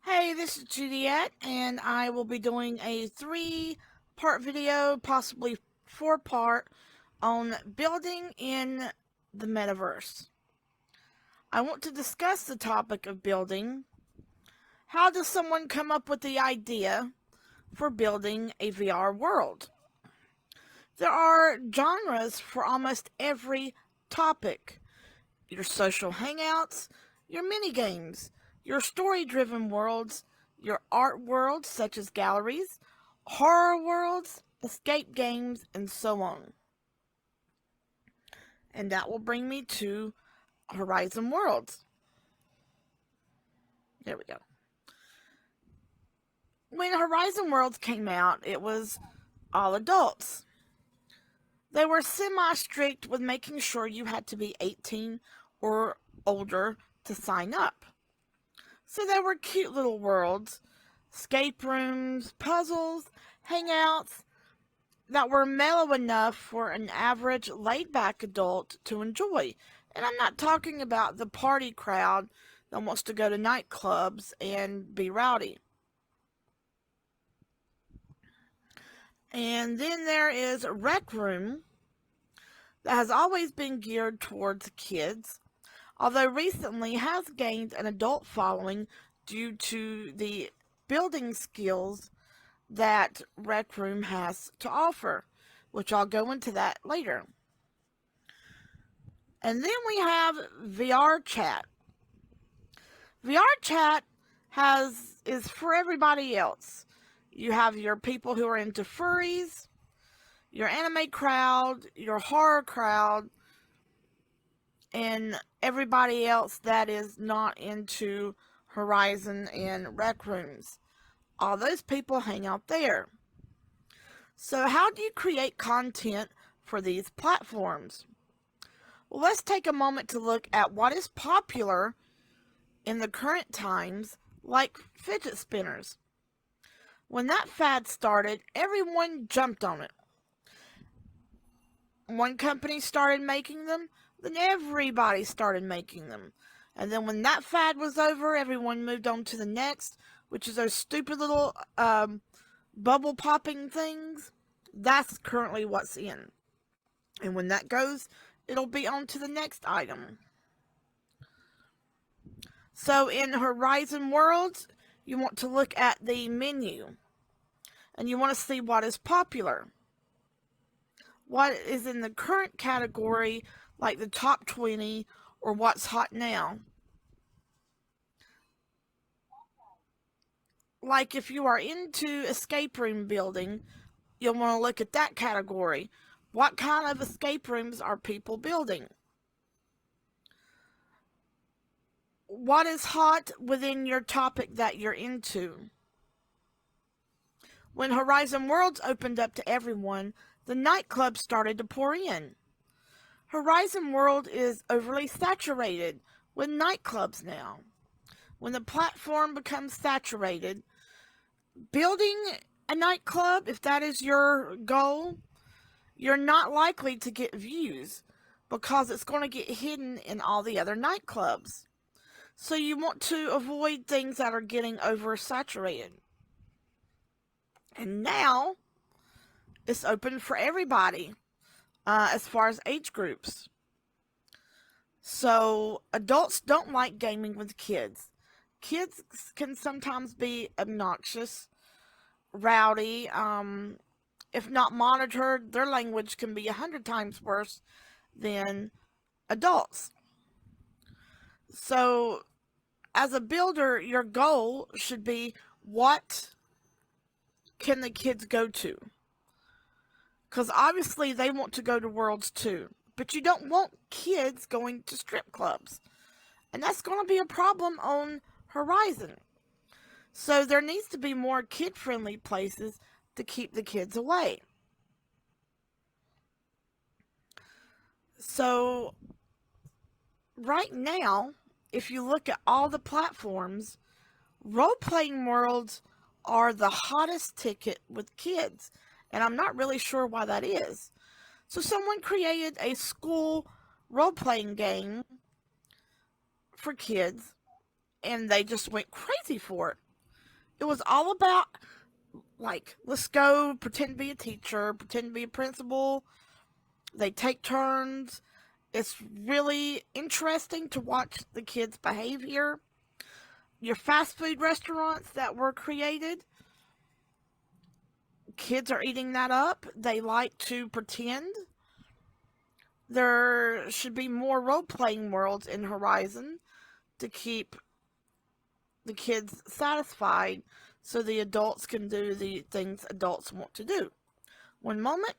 Hey, this is Juliet, and I will be doing a three-part video, possibly four-part, on building in the metaverse. I want to discuss the topic of building. How does someone come up with the idea for building a VR world? There are genres for almost every topic. Your social hangouts, your mini games, your story driven worlds, your art worlds such as galleries, horror worlds, escape games, and so on. And that will bring me to Horizon Worlds. There we go. When Horizon Worlds came out, it was all adults. They were semi strict with making sure you had to be 18 or older to sign up. So there were cute little worlds, escape rooms, puzzles, hangouts that were mellow enough for an average laid back adult to enjoy. And I'm not talking about the party crowd that wants to go to nightclubs and be rowdy. And then there is Rec Room that has always been geared towards kids, although recently has gained an adult following due to the building skills that Rec Room has to offer, which I'll go into that later. And then we have VR Chat. VR Chat is for everybody else. You have your people who are into furries, your anime crowd, your horror crowd, and everybody else that is not into Horizon and Rec Rooms. All those people hang out there. So, how do you create content for these platforms? Well, let's take a moment to look at what is popular in the current times, like fidget spinners. When that fad started, everyone jumped on it. One company started making them, then everybody started making them. And then when that fad was over, everyone moved on to the next, which is those stupid little bubble popping things. That's currently what's in. And when that goes, it'll be on to the next item. So in Horizon Worlds, you want to look at the menu and you want to see what is popular. What is in the current category, like the top 20 or what's hot now. Like if you are into escape room building, you'll want to look at that category. What kind of escape rooms are people building? What is hot within your topic that you're into? When Horizon Worlds opened up to everyone, the nightclubs started to pour in. Horizon World is overly saturated with nightclubs now. When the platform becomes saturated, building a nightclub, if that is your goal, you're not likely to get views because it's going to get hidden in all the other nightclubs. So you want to avoid things that are getting oversaturated. And now it's open for everybody as far as age groups. So adults don't like gaming with kids. Kids can sometimes be obnoxious, rowdy. If not monitored, their language can be 100 times worse than adults. So, as a builder, your goal should be what can the kids go to? Because obviously they want to go to Worlds too. But you don't want kids going to strip clubs. And that's going to be a problem on Horizon. So there needs to be more kid friendly places to keep the kids away. So, right now, if you look at all the platforms, role playing worlds are the hottest ticket with kids. And I'm not really sure why that is. So, someone created a school role playing game for kids, and they just went crazy for it. It was all about, like, let's go pretend to be a teacher, pretend to be a principal. They take turns. It's really interesting to watch the kids' behavior. Your fast food restaurants that were created, kids are eating that up. They like to pretend. There should be more role playing worlds in Horizon to keep the kids satisfied so the adults can do the things adults want to do. One moment.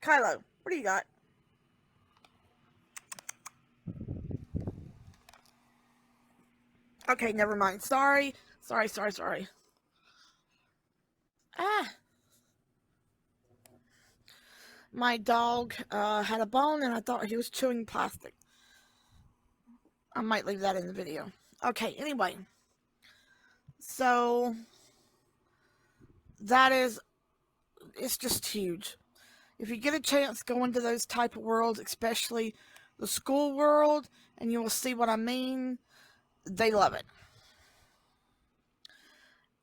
Kylo, what do you got? Okay, never mind. Sorry. Sorry. Ah, my dog had a bone and I thought he was chewing plastic. I might leave that in the video. Okay, anyway. So, that is, it's just huge. If you get a chance, go into those type of worlds, especially the school world, and you will see what I mean. They love it.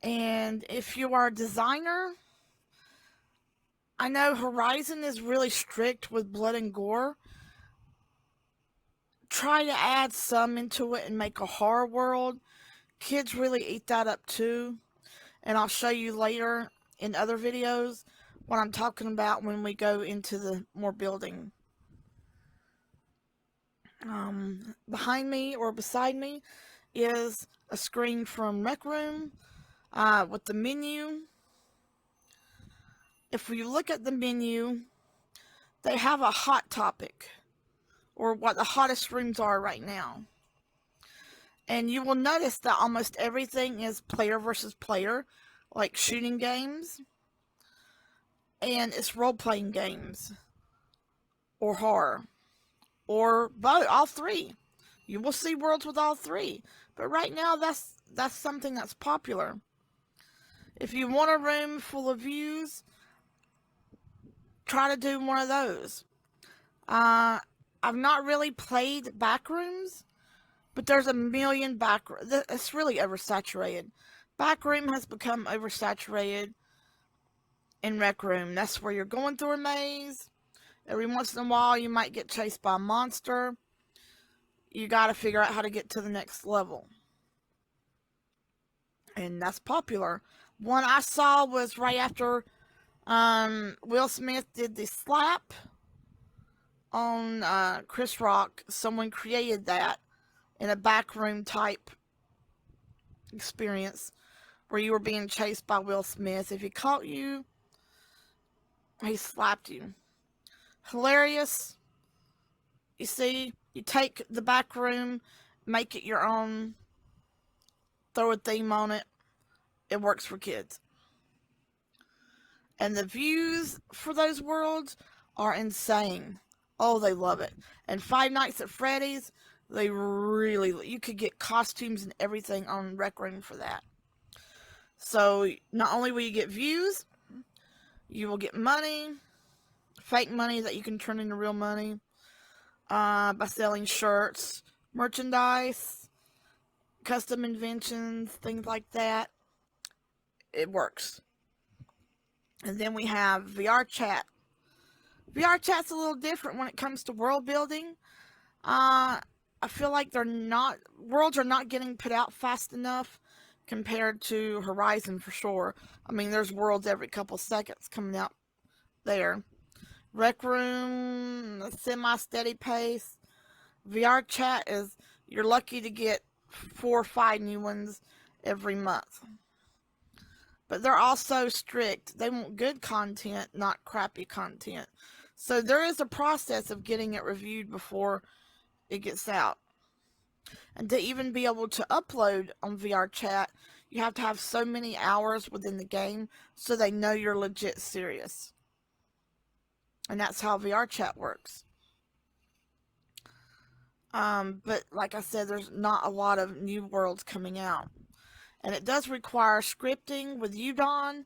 And if you are a designer, I know Horizon is really strict with blood and gore. Try to add some into it and make a horror world. Kids really eat that up too. And I'll show you later in other videos what I'm talking about when we go into the more building. Behind me or beside me is a screen from Rec Room with the menu. If we look at the menu, they have a hot topic, or what the hottest rooms are right now. And you will notice that almost everything is player versus player, like shooting games, and it's role-playing games, or horror, or both, all three. You will see worlds with all three, but right now that's something that's popular. If you want a room full of views, try to do one of those. I've not really played Backrooms, but there's a million it's really oversaturated. Backroom has become oversaturated in Rec Room. That's where you're going through a maze. Every once in a while, you might get chased by a monster. You got to figure out how to get to the next level. And that's popular. One I saw was right after Will Smith did the slap on Chris Rock. Someone created that in a backroom type experience where you were being chased by Will Smith. If he caught you, he slapped you. Hilarious. You see, you take the back room, make it your own, throw a theme on it. It works for kids. And the views for those worlds are insane. Oh, they love it. And Five Nights at Freddy's, they really, you could get costumes and everything on Rec Room for that. So, not only will you get views, you will get money, fake money that you can turn into real money by selling shirts, merchandise, custom inventions, things like that. It works. And then we have VR chat. VR chat's a little different when it comes to world building. I feel like worlds are not getting put out fast enough compared to Horizon for sure. I mean, there's worlds every couple seconds coming out there. Rec Room, semi-steady pace. VR chat is, you're lucky to get 4 or 5 new ones every month. But they're also strict. They want good content, not crappy content. So there is a process of getting it reviewed before it gets out. And to even be able to upload on VR chat, you have to have so many hours within the game so they know you're legit serious. And that's how VR chat works. But like I said, there's not a lot of new worlds coming out. And it does require scripting with Udon,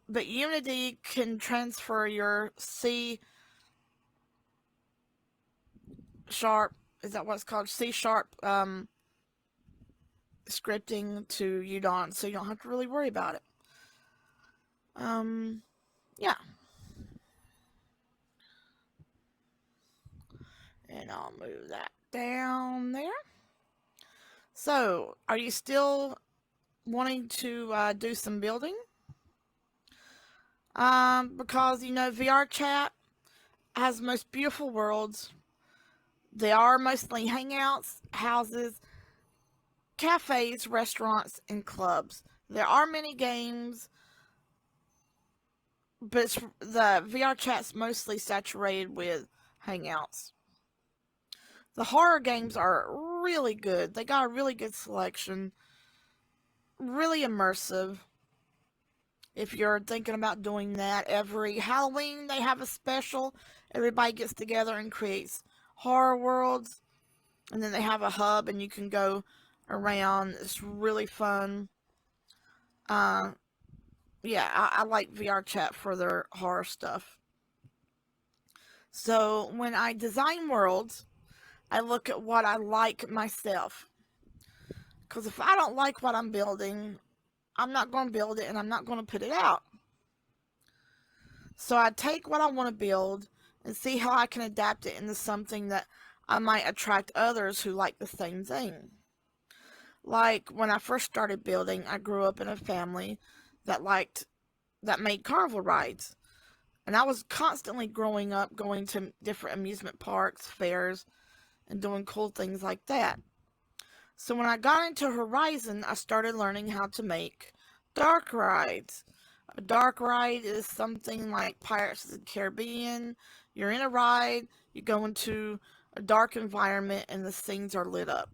but Unity can transfer your C# is that what it's called? C# scripting to Udon, so you don't have to really worry about it. Yeah. And I'll move that down there. So, are you still wanting to do some building? Because, VR chat has the most beautiful worlds. They are mostly hangouts, houses, cafes, restaurants, and clubs. There are many games, but the VR chat's mostly saturated with hangouts. The horror games are really good. They got a really good selection, really immersive. If you're thinking about doing that, every Halloween they have a special. Everybody gets together and creates horror worlds, and then they have a hub and you can go around. It's really fun. Uh, yeah, I like VR chat for their horror stuff. So when I design worlds, I look at what I like myself. Because if I don't like what I'm building, I'm not going to build it and I'm not going to put it out. So I take what I want to build and see how I can adapt it into something that I might attract others who like the same thing. Like when I first started building, I grew up in a family that made carnival rides. And I was constantly growing up going to different amusement parks, fairs, and doing cool things like that. So when I got into Horizon, I started learning how to make dark rides. A dark ride is something like Pirates of the Caribbean. You're in a ride, you go into a dark environment, and the scenes are lit up.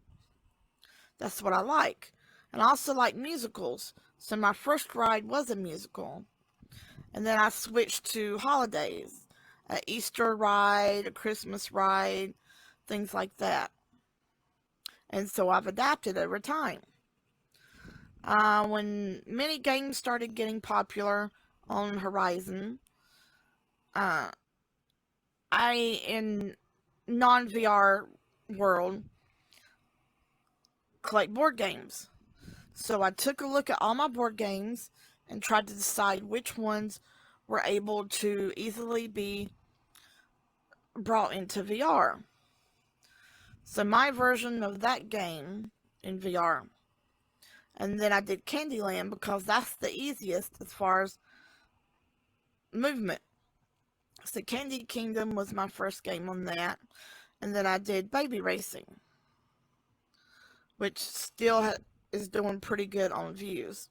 That's what I like. And I also like musicals. So my first ride was a musical. And then I switched to holidays. An Easter ride, a Christmas ride, things like that. And so I've adapted over time. When mini games started getting popular on Horizon, I, in non-VR world, collect board games. So I took a look at all my board games and tried to decide which ones were able to easily be brought into VR. So my version of that game in VR. And then I did Candyland because that's the easiest as far as movement. So Candy Kingdom was my first game on that. And then I did Baby Racing, which still is doing pretty good on views.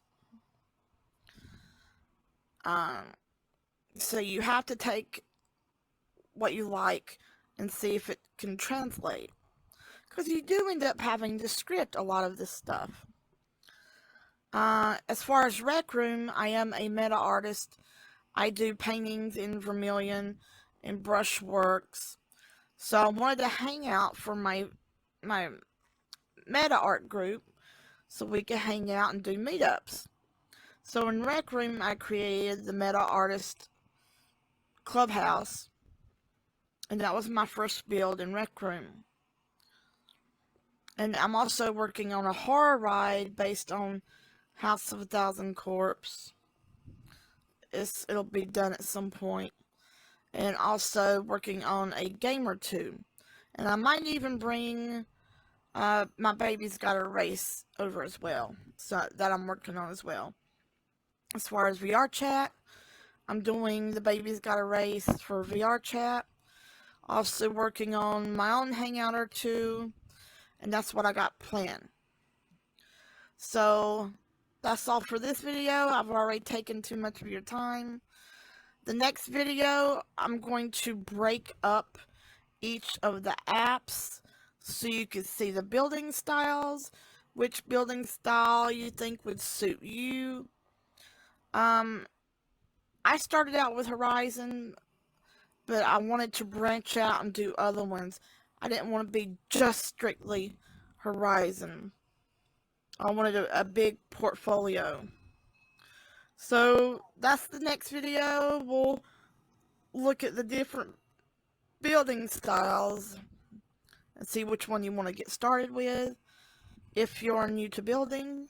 So you have to take what you like and see if it can translate. Because you do end up having to script a lot of this stuff. As far as Rec Room, I am a meta artist. I do paintings in Vermilion and brushworks. So I wanted to hang out for my meta art group so we could hang out and do meetups. So in Rec Room, I created the Meta Artist Clubhouse, and that was my first build in Rec Room. And I'm also working on a horror ride based on House of a Thousand Corpse. It'll be done at some point. And also working on a game or two. And I might even bring My Baby's Got a Race over as well. So that I'm working on as well. As far as VR chat, I'm doing The Baby's Got a Race for VR chat. Also working on my own hangout or two. And that's what I got planned. So that's all for this video. I've already taken too much of your time. The next video, I'm going to break up each of the apps so you can see the building styles, which building style you think would suit you. I started out with Horizon, but I wanted to branch out and do other ones. I didn't want to be just strictly Horizon. I wanted a big portfolio. So that's the next video. We'll look at the different building styles and see which one you want to get started with. If you're new to building,